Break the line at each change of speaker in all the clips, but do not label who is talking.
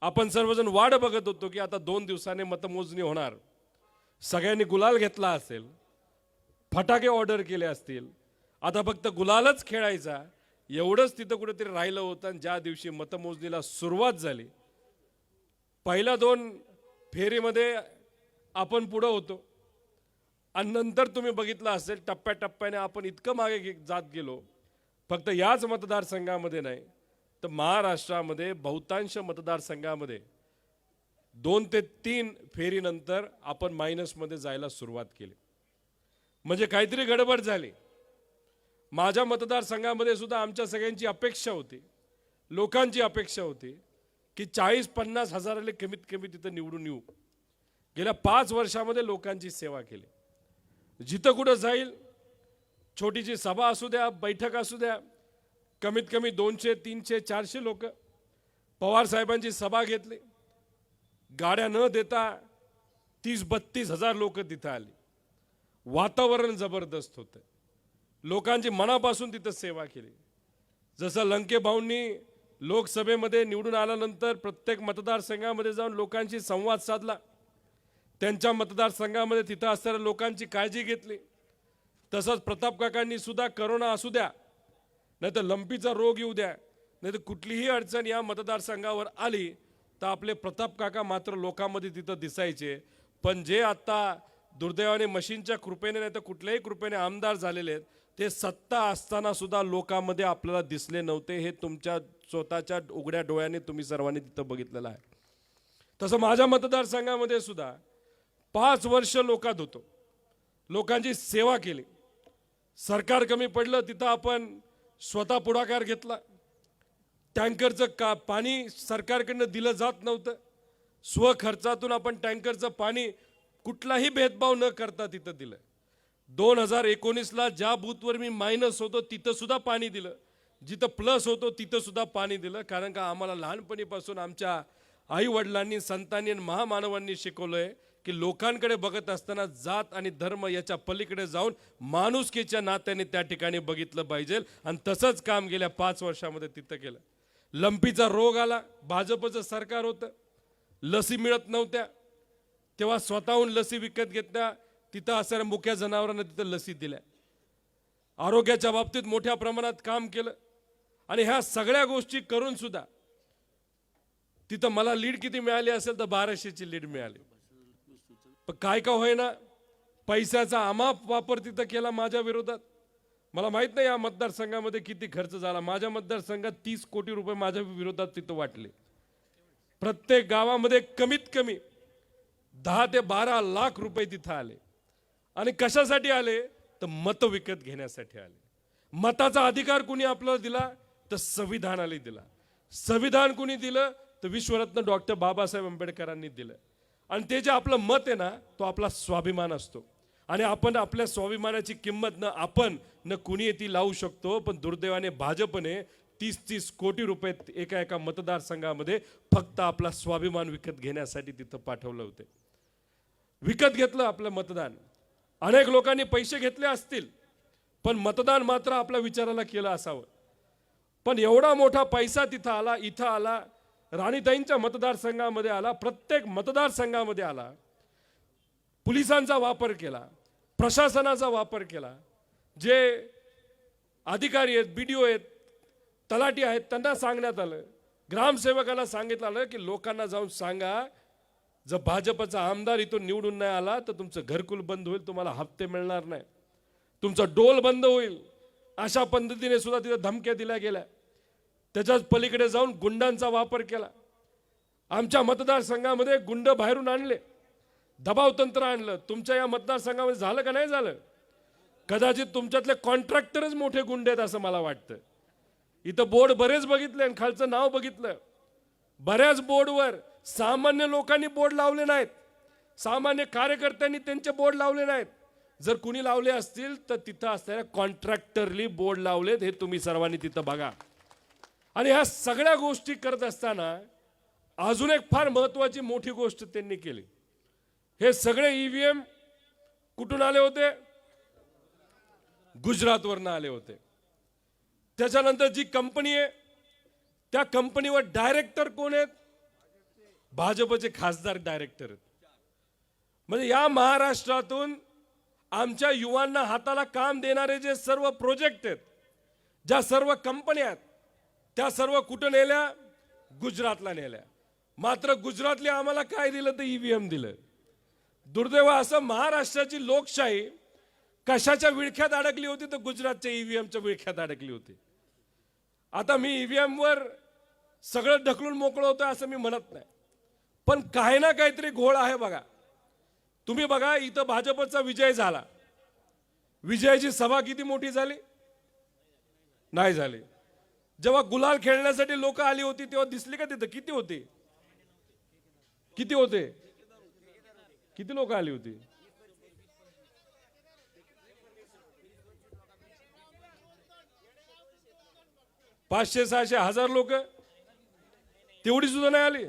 आपण सर्वजण वाट बघत होतो की आता 2 दिवसांनी मतमोजणी होणार, सगळ्यांनी गुलाल घेतला असेल, फटाके ऑर्डर केले असतील, आता फक्त गुलालच खेळायचा एवढंच तिथं कुठेतरी राहिलं होतं. आणि ज्या दिवशी मतमोजणीला सुरुवात झाली, पहिल्या 2 फेरीमध्ये आपण पुढं होतो आणि नंतर तुम्ही बघितलं असेल टप्प्याटप्प्याने आपण इतकं मागे जात गेलो. फक्त याच मतदारसंघामध्ये नाही तर महाराष्ट्रामध्ये बहुतांश मतदारसंघामध्ये 2 ते 3 फेरीनंतर आपण मायनसमध्ये जायला सुरुवात केली. म्हणजे काहीतरी गडबड झाली. माझ्या मतदारसंघामध्ये सुद्धा आमच्या सगळ्यांची अपेक्षा होती, लोकांची अपेक्षा होती की 40-50 हजाराले कमीत कमी तिथं निवडून येऊ. गेल्या 5 वर्षामध्ये लोकांची सेवा केली. जिथं कुठं जाईल, छोटीची सभा असू द्या, बैठक असू द्या, कमीत कमी 200, 300, 400 लोक. पवार साहेबांची सभा घेतली, गाड्या न देता 30-32 हजार लोक तिथं आली. वातावरण जबरदस्त होतं. लोकांची मनापासून तिथं सेवा केली. जसं लंके भाऊंनी लोकसभेमध्ये निवडून आल्यानंतर प्रत्येक मतदारसंघामध्ये जाऊन लोकांशी संवाद साधला, त्यांच्या मतदारसंघामध्ये तिथं असणाऱ्या लोकांची काळजी घेतली, तसंच प्रताप काकांनी सुद्धा करोना असू द्या, नाही तर लंपीचा रोग येऊ द्या, नाही तर कुठलीही अडचण या मतदारसंघावर आली तर आपले प्रताप काका मात्र लोकांमध्ये तिथं दिसायचे. पण जे आता दुर्दैवाने मशीनच्या कृपेने नाही तर कुठल्याही कृपेने आमदार झालेले आहेत, ते सत्ता असताना सुद्धा लोकांमध्ये आपल्याला दिसले नव्हते. हे तुमच्या स्वतःच्या उघड्या डोळ्याने तुम्ही सर्वांनी तिथं बघितलेलं आहे. तसं माझ्या मतदारसंघामध्ये सुद्धा 5 वर्ष लोकात होतो, लोकांची सेवा केली. सरकार कमी पडलं तिथं आपण स्वतः पुढाकार घेतला. टँकरचं पाणी सरकारकडनं दिलं जात नव्हतं, स्वखर्चातून आपण टँकरचं पाणी कुठलाही भेदभाव न करता तिथं दिलं. 2019ला ज्या बूथवर मी मायनस होतो तिथं सुद्धा पाणी दिलं, जिथं प्लस होतो तिथं सुद्धा पाणी दिलं. कारण का आम्हाला लहानपणीपासून आमच्या आई वडिलांनी, संतांनी आणि महामानवांनी शिकवलंय की लोकांकडे बघत असताना जात आणि धर्म याच्या पलीकडे जाऊन माणुसकीच्या नात्याने त्या ठिकाणी बघितलं पाहिजे. आणि तसंच काम गेल्या 5 वर्षामध्ये तिथं केलं. लंपीचा रोग आला, भाजपचं सरकार होतं, लसी मिळत नव्हत्या, तेव्हा स्वतःहून लसी विकत घेतल्या, तिथं असणाऱ्या मुक्या जनावरांना तिथं लसी दिल्या. आरोग्याच्या बाबतीत मोठ्या प्रमाणात काम केलं. आणि ह्या सगळ्या गोष्टी करून सुद्धा तिथं मला लीड किती मिळाली असेल तर 1200ची लीड मिळाली. पण काय का होईना, पैशाचा अमाप वापर तिथं केला माझ्या विरोधात. मला माहित नाही या मतदारसंघामध्ये किती खर्च झाला. माझ्या मतदारसंघात 30 कोटी रुपये माझ्या विरोधात तिथं वाटले. प्रत्येक गावामध्ये कमीत कमी 10 ते 12 लाख रुपये तिथं आले. आणि कशासाठी आले तर मत विकत घेण्यासाठी आले. मताचा अधिकार कुणी आपल्याला दिला तर संविधानाने दिला. संविधान कुणी दिलं तर विश्वरत्न डॉक्टर बाबासाहेब आंबेडकरांनी दिलं. आणि ते जे आपलं मत आहे ना, तो आपला स्वाभिमान असतो. आणि आपण आपल्या स्वाभिमानाची किंमत आपण कुणी ती लावू शकतो. पण दुर्दैवाने भाजपने 30-30 कोटी रुपये एका मतदारसंघामध्ये फक्त आपला स्वाभिमान विकत घेण्यासाठी तिथं पाठवलं होते. विकत घेतलं आपलं मतदान. अनेक लोकांनी पैसे घेतले असतील, पण मतदान मात्र आपल्या विचाराला केलं असावं. पण एवढा मोठा पैसा तिथं आला, इथं आला, राणीताईंच्या मतदारसंघामध्ये आला, प्रत्येक मतदारसंघामध्ये आला. पोलिसांचा वापर केला, प्रशासनाचा वापर केला. जे अधिकारी आहेत, BDO आहेत, तलाठी आहेत, त्यांना सांगण्यात आलं, ग्रामसेवकाला सांगितलं आलं की लोकांना जाऊन सांगा, जर भाजपचा आमदार इथून निवडून नाही आला तर तुमचं घरकुल बंद होईल, तुम्हाला हप्ते मिळणार नाही, तुमचा डोल बंद होईल. अशा पद्धतीने सुद्धा तिथे धमक्या दिल्या गेल्या. त्याच्याच पलीकडे जाऊन गुंडांचा वापर केला. आमच्या मतदारसंघामध्ये गुंड बाहेरून आणले, दबाव तंत्र आणलं. तुमच्या या मतदारसंघामध्ये झालं का नाही झालं? कदाचित तुमच्यातले कॉन्ट्रॅक्टरच मोठे गुंड आहेत असं मला वाटतं. इथं बोर्ड बरेच बघितले आणि खालचं नाव बघितलं. बऱ्याच बोर्डवर सामान्य लोकांनी बोर्ड लावले नाहीत, सामान्य कार्यकर्त्यांनी त्यांचे बोर्ड लावले नाहीत. जर कुणी लावले असतील तर तिथं असणाऱ्या कॉन्ट्रॅक्टरली बोर्ड लावलेत, हे तुम्ही सर्वांनी तिथं बघा. आणि ह्या सगळ्या गोष्टी करत असताना अजून एक फार महत्त्वाची मोठी गोष्ट त्यांनी केली. हे सगळे EVM कुठून आले होते? गुजरातवरून आले होते. त्याच्यानंतर जी कंपनी आहे त्या कंपनीवर डायरेक्टर कोण आहेत? भाजपचे खासदार डायरेक्टर आहेत. म्हणजे या महाराष्ट्रातून आमच्या युवांना हाताला काम देणारे जे सर्व प्रोजेक्ट आहेत, ज्या सर्व कंपन्या आहेत, त्या सर्व कुठं नेल्या? गुजरातला नेल्या. मात्र गुजरातले आम्हाला काय दिलं? तर ईव्हीएम दिलं. दुर्दैव असं महाराष्ट्राची लोकशाही कशाच्या विळख्यात अडकली होती? तर गुजरातच्या ईव्हीएमच्या विळख्यात अडकली होती. आता मी ईव्हीएम वर सगळं ढकलून मोकळं होतं असं मी म्हणत नाही, पण काही ना काहीतरी घोळ आहे बघा. तुम्ही बघा, इथं भाजपचा विजय झाला. विजयाची सभा किती मोठी झाली? नाही झाली. जेव्हा गुलाल खेळण्यासाठी लोक आली होती तेव्हा दिसली का तिथं? किती होते? किती होते? किती लोक आली होती? पाचशे 600 हजार लोक, तेवढी सुद्धा नाही आली.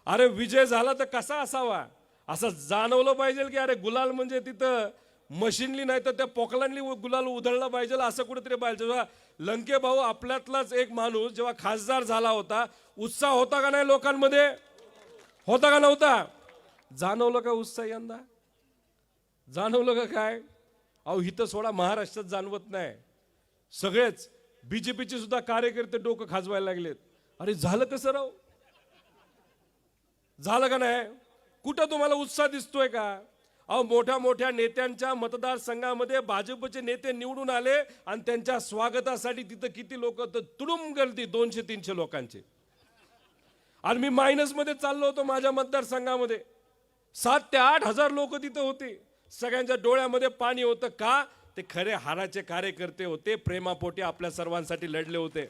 अरे विजय झाला तर कसा असावा? असं जाणवलं पाहिजे की अरे गुलाल म्हणजे तिथं मशीनली नाही तर त्या पोकलांनी गुलाल उधळला पाहिजे, असं कुठेतरी पाहिजे. जेव्हा लंके भाऊ आपल्यातलाच एक माणूस जेव्हा खासदार झाला होता, उत्साह होता का नाही लोकांमध्ये? होता का नव्हता? जाणवलं का उत्साह यंदा? जाणवलं का काय? अहो इथं सोडा, महाराष्ट्रात जाणवत नाही. सगळेच बीजेपीचे सुद्धा कार्यकर्ते डोकं खाजवायला लागलेत. अरे झालं कसं राव? झालं का नाही? कुठं तुम्हाला उत्साह दिसतोय का? अहो मोठ्या मोठ्या नेत्यांच्या मतदारसंघामध्ये भाजपचे नेते निवडून आले आणि त्यांच्या स्वागतासाठी तिथं किती लोक? तर तुडुंब गर्दी 200-300 लोकांचे. आणि मी मायनस मध्ये चाललो होतो माझ्या मतदारसंघामध्ये, 7 ते 8 हजार लोक तिथं होते. सगळ्यांच्या डोळ्यामध्ये पाणी होतं. का? ते खरे हाराचे कार्यकर्ते होते, प्रेमापोटी आपल्या सर्वांसाठी लढले होते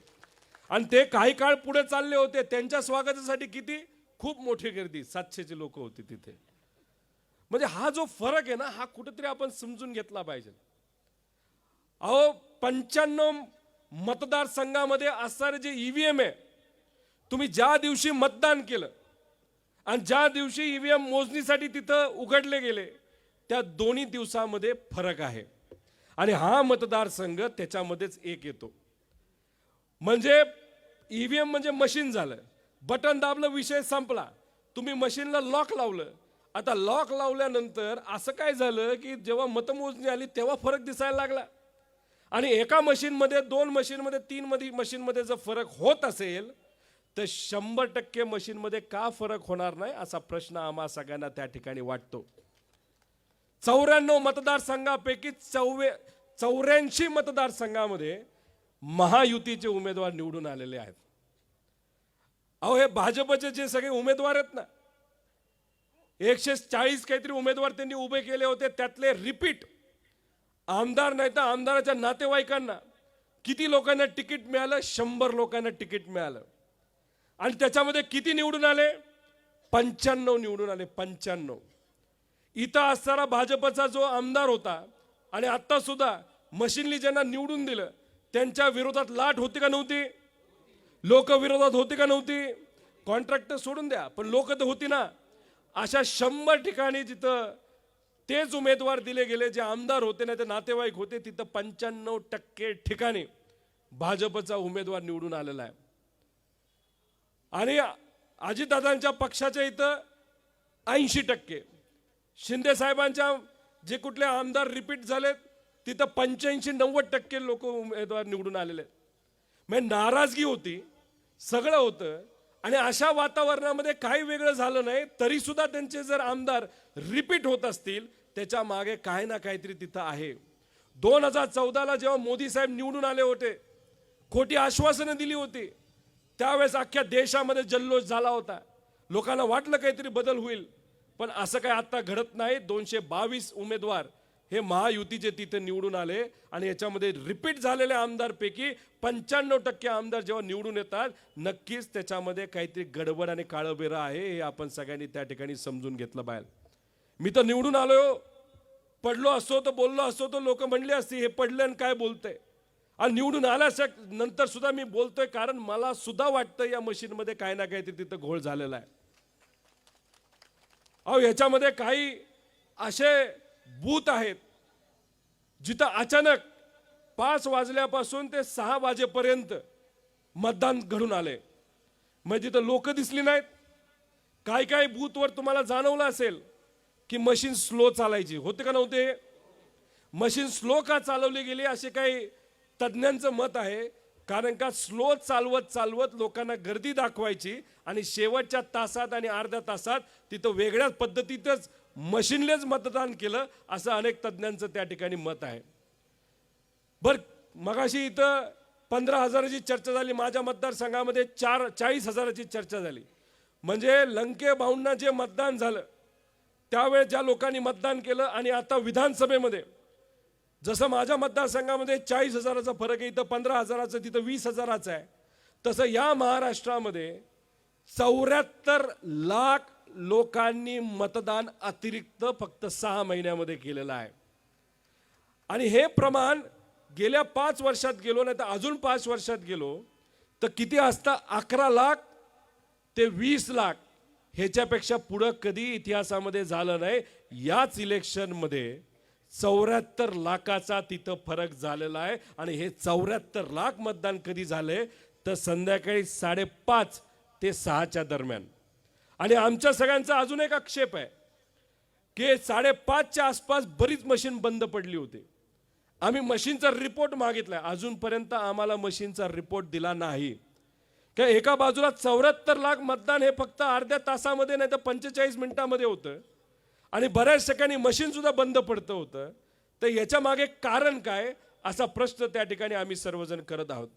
आणि ते काही काळ पुढे चालले होते. त्यांच्या स्वागतासाठी किती? खूप मोठी गर्दी, 700ची लोक होती तिथे. म्हणजे हा जो फरक आहे ना, हा कुठेतरी आपण समजून घेतला पाहिजे. अहो 95 मतदारसंघामध्ये असणारे जे ईव्हीएम आहे, तुम्ही ज्या दिवशी मतदान केलं आणि ज्या दिवशी ईव्हीएम मोजणीसाठी तिथं उघडले गेले, त्या दोन्ही दिवसामध्ये फरक आहे. आणि हा मतदारसंघ त्याच्यामध्येच एक येतो. म्हणजे ईव्हीएम म्हणजे मशीन झालं, बटन दाबलं, विषय संपला. तुम्ही मशीनला लॉक लावलं. आता लॉक लावल्यानंतर असं काय झालं की जेव्हा मतमोजणी आली तेव्हा फरक दिसायला लागला. आणि एका मशीनमध्ये, 2 मशीनमध्ये, 3 मशीनमध्ये जर फरक होत असेल तर 100% मशीनमध्ये का फरक होणार नाही असा प्रश्न आम्हा सगळ्यांना त्या ठिकाणी वाटतो. 94 मतदारसंघापैकी 84 मतदारसंघामध्ये महायुतीचे उमेदवार निवडून आलेले आहेत. अहो हे भाजपचे जे सगळे उमेदवार आहेत ना, 140 काहीतरी उमेदवार त्यांनी उभे केले होते. त्यातले रिपीट आमदार नाही तर आमदाराच्या नातेवाईकांना किती लोकांना तिकीट मिळालं? 100 लोकांना तिकीट मिळालं. आणि त्याच्यामध्ये किती निवडून आले? 95 निवडून आले. 95. इथं असणारा भाजपचा जो आमदार होता आणि आता सुद्धा मशीनली ज्यांना निवडून दिलं त्यांच्या विरोधात लाट होती का नव्हती? लोक विरोधात होती का नव्हती? कॉन्ट्रॅक्टर सोडून द्या, पण लोक तर होती ना. अशा 100 ठिकाणी जिथं तेच उमेदवार दिले गेले, जे आमदार होते ना ते नातेवाईक होते, तिथं 95% ठिकाणी भाजपचा उमेदवार निवडून आलेला आहे. आणि अजितदादांच्या पक्षाच्या इथं 80%, शिंदे साहेबांच्या जे कुठले आमदार रिपीट झालेत तिथं 85-90% लोक उमेदवार निवडून आलेले आहेत. म्हणजे नाराजगी होती, सगळं होतं. आणि अशा वातावरणामध्ये काही वेगळं झालं नाही तरी सुद्धा त्यांचे जर आमदार रिपीट होत असतील त्याच्या मागे काही ना काहीतरी तिथं आहे. 2014ला जेव्हा मोदी साहेब निवडून आले होते, खोटी आश्वासनं दिली होती, त्यावेळेस अख्ख्या देशामध्ये जल्लोष झाला होता. लोकांना वाटलं काहीतरी बदल होईल, पण असं काही आता घडत नाही. 222 उमेदवार हे महायुतीचे तिथे निवडून आले आणि याच्यामध्ये रिपीट झालेल्या आमदारपैकी 95% आमदार जेव्हा निवडून येतात, नक्कीच त्याच्यामध्ये काहीतरी गडबड आणि काळबेरा आहे हे आपण सगळ्यांनी त्या ठिकाणी समजून घेतलं पाहिजे. मी तर निवडून आलो, पडलो असतो तर बोललो असतो तर लोक म्हणले असते हे पडले आणि काय बोलतंय. आणि निवडून आल्याच्या नंतर सुद्धा मी बोलतोय कारण मला सुद्धा वाटतं या मशीनमध्ये काही ना काहीतरी तिथं घोळ झालेला आहे. अहो याच्यामध्ये काही असे बूथ आहेत जिथं अचानक 5 वाजल्यापासून ते 6 वाजेपर्यंत मतदान घडून आले. म्हणजे तिथं लोक दिसली नाहीत, काय काय बूथवर तुम्हाला जाणवलं असेल की मशीन स्लो चालायची, होते का नव्हते? मशीन स्लो का चालवली गेली असे काही तज्ज्ञांचं मत आहे. कारण का स्लो चालवत चालवत लोकांना गर्दी दाखवायची आणि शेवटच्या तासात आणि अर्ध्या तासात तिथं वेगळ्याच पद्धतीतच मशीनलेच मतदान केलं, असं अनेक तज्ज्ञांचं त्या ठिकाणी मत आहे. बर, मगाशी इथं 15,000ची चर्चा झाली, माझ्या मतदारसंघामध्ये 40,000ची चर्चा झाली. म्हणजे लंके भाऊंना जे मतदान झालं त्यावेळेस ज्या लोकांनी मतदान केलं आणि आता विधानसभेमध्ये जसं माझ्या मतदारसंघामध्ये 40,000चा फरक आहे, इथं 15,000चा, तिथं 20,000चा आहे, तसं या महाराष्ट्रामध्ये 74 लाख लोकांनी मतदान अतिरिक्त फक्त 6 महिन्यामध्ये केलेलं आहे. आणि हे प्रमाण गेल्या 5 वर्षात गेलो, नाही तर अजून 5 वर्षात गेलो तर किती असतं? 11 लाख ते 20 लाख. ह्याच्यापेक्षा पुढं कधी इतिहासामध्ये झालं नाही. याच इलेक्शनमध्ये 74 लाखाचा तिथं फरक झालेला आहे. आणि हे 74 लाख मतदान कधी झाले तर संध्याकाळी 5:30 ते 6च्या दरम्यान. आणि आमच्या सगळ्यांचा अजून एक आक्षेप आहे की 5:30च्या आसपास बरीच मशीन बंद पडली होती. आम्ही मशीनचा रिपोर्ट मागितलाय, अजूनपर्यंत आम्हाला मशीनचा रिपोर्ट दिला नाही. का एका बाजूला 74 लाख मतदान हे फक्त अर्ध्या तासामध्ये नाही तर 45 मिनिटामध्ये होतं आणि बऱ्याच ठिकाणी मशीन सुद्धा बंद पडतं होतं. तर याच्या मागे कारण काय असा प्रश्न त्या ठिकाणी आम्ही सर्वजण करत आहोत.